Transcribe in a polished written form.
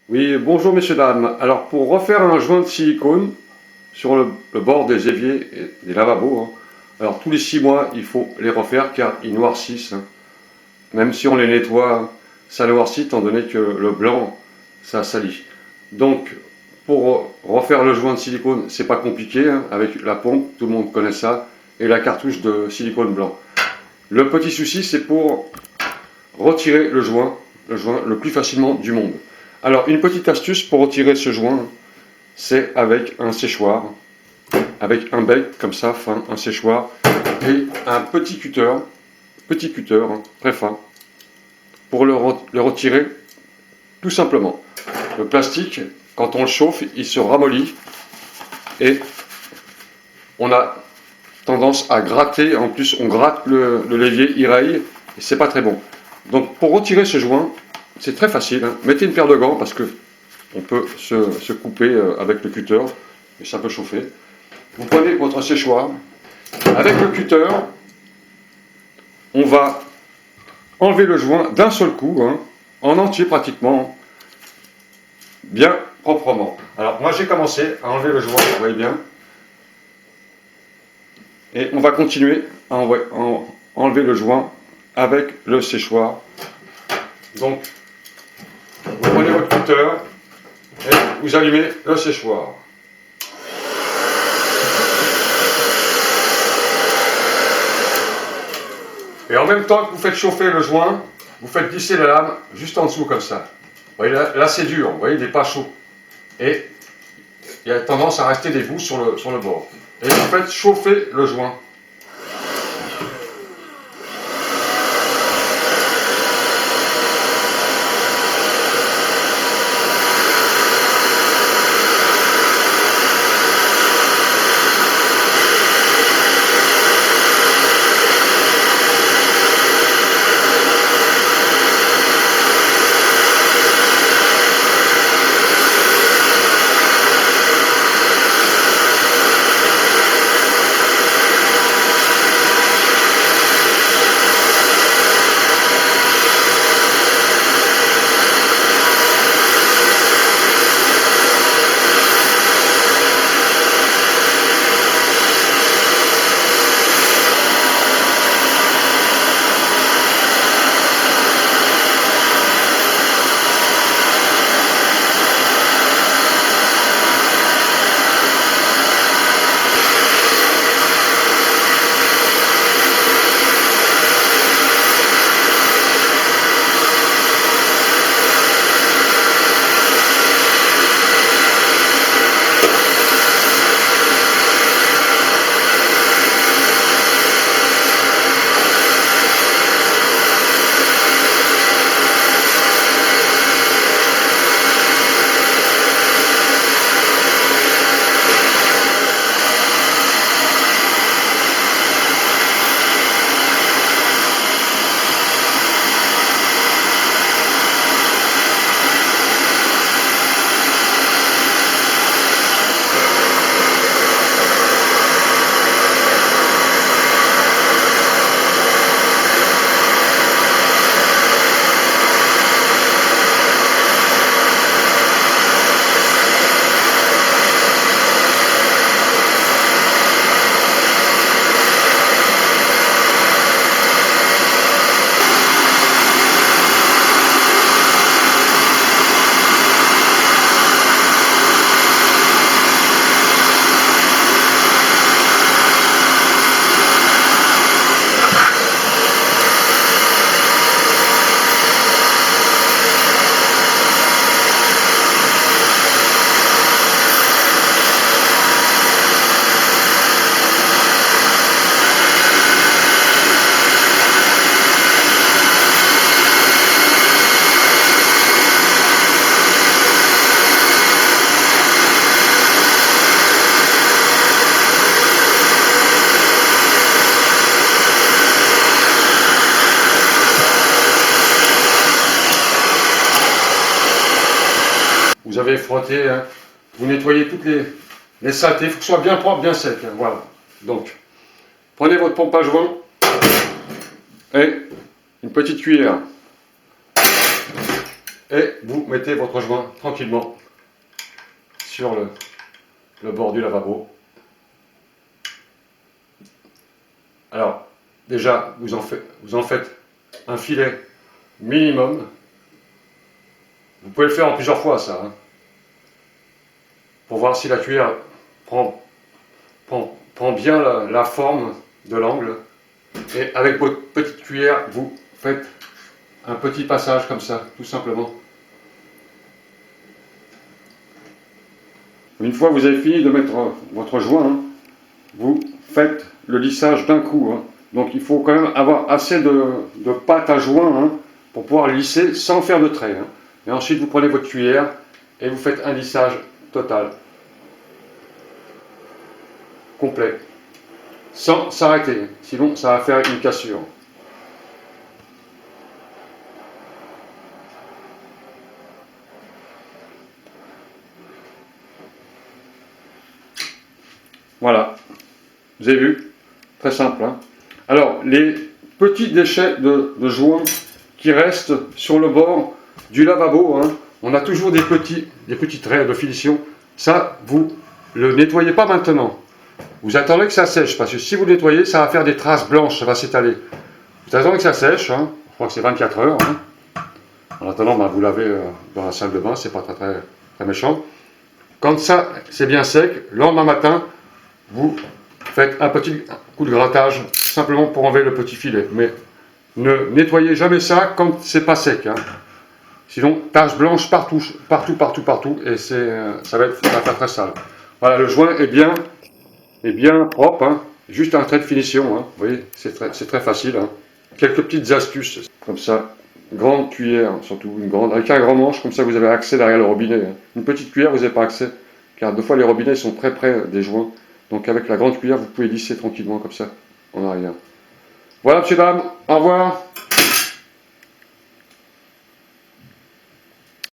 Oui, bonjour messieurs, dames. Alors pour refaire un joint de silicone sur le bord des éviers et des lavabos, alors tous les 6 mois il faut les refaire car ils noircissent. Même si on les nettoie, ça noircit étant donné que le blanc ça salit. Donc pour refaire le joint de silicone, c'est pas compliqué, avec la pompe, tout le monde connaît ça, et la cartouche de silicone blanc. Le petit souci c'est pour retirer le joint le plus facilement du monde. Alors, une petite astuce pour retirer ce joint, c'est avec un séchoir, avec un bec comme ça, fin, un séchoir, et un petit cutter, très fin, pour le retirer tout simplement. Le plastique, quand on le chauffe, il se ramollit et on a tendance à gratter. En plus, on gratte le levier, il raye, et c'est pas très bon. Donc, pour retirer ce joint, c'est très facile. Mettez une paire de gants parce que on peut se couper avec le cutter, et ça peut chauffer. Vous prenez votre séchoir. Avec le cutter, on va enlever le joint d'un seul coup, en entier pratiquement, bien proprement. Alors moi j'ai commencé à enlever le joint, vous voyez bien. Et on va continuer à enlever le joint avec le séchoir. Donc, vous prenez votre cutter et vous allumez le séchoir. Et en même temps que vous faites chauffer le joint, vous faites glisser la lame juste en dessous comme ça. Vous voyez, là c'est dur, vous voyez, il n'est pas chaud. Et il y a tendance à rester des bouts sur le bord. Et vous faites chauffer le joint. Vous avez frotté, vous nettoyez toutes les saletés, il faut que ce soit bien propre, bien sec. Voilà. Donc, prenez votre pompe à joint et une petite cuillère. et vous mettez votre joint tranquillement sur le bord du lavabo. Alors, déjà, vous en faites un filet minimum. Vous pouvez le faire en plusieurs fois, ça, hein, pour voir si la cuillère prend bien la forme de l'angle. Et avec votre petite cuillère, vous faites un petit passage comme ça, tout simplement. Une fois que vous avez fini de mettre votre joint, hein, vous faites le lissage d'un coup. Hein. Donc il faut quand même avoir assez de pâte à joint, hein, pour pouvoir lisser sans faire de trait. Hein. Et ensuite vous prenez votre cuillère et vous faites un lissage total, complet, sans s'arrêter, sinon ça va faire une cassure. Voilà, vous avez vu, très simple. Hein. Alors, les petits déchets de joint qui restent sur le bord du lavabo, hein, on a toujours des petits traits de finition. Ça, vous le nettoyez pas maintenant. Vous attendez que ça sèche, parce que si vous le nettoyez, ça va faire des traces blanches, ça va s'étaler. Vous attendez que ça sèche, hein, je crois que c'est 24 heures. Hein. En attendant, vous lavez dans la salle de bain, c'est pas très méchant. Quand ça, c'est bien sec, le lendemain matin, vous faites un petit coup de grattage, simplement pour enlever le petit filet. Mais ne nettoyez jamais ça quand c'est pas sec. Hein. Sinon, taches blanches partout, et ça va faire très sale. Voilà, le joint est bien propre, hein. Juste un trait de finition. Hein. Vous voyez, c'est très facile. Hein. Quelques petites astuces, comme ça. Grande cuillère, surtout une grande, avec un grand manche, comme ça vous avez accès derrière le robinet. Hein. Une petite cuillère, vous n'avez pas accès, car des fois les robinets sont très près des joints. Donc avec la grande cuillère, vous pouvez lisser tranquillement comme ça, en arrière. Voilà, monsieur, dame, au revoir.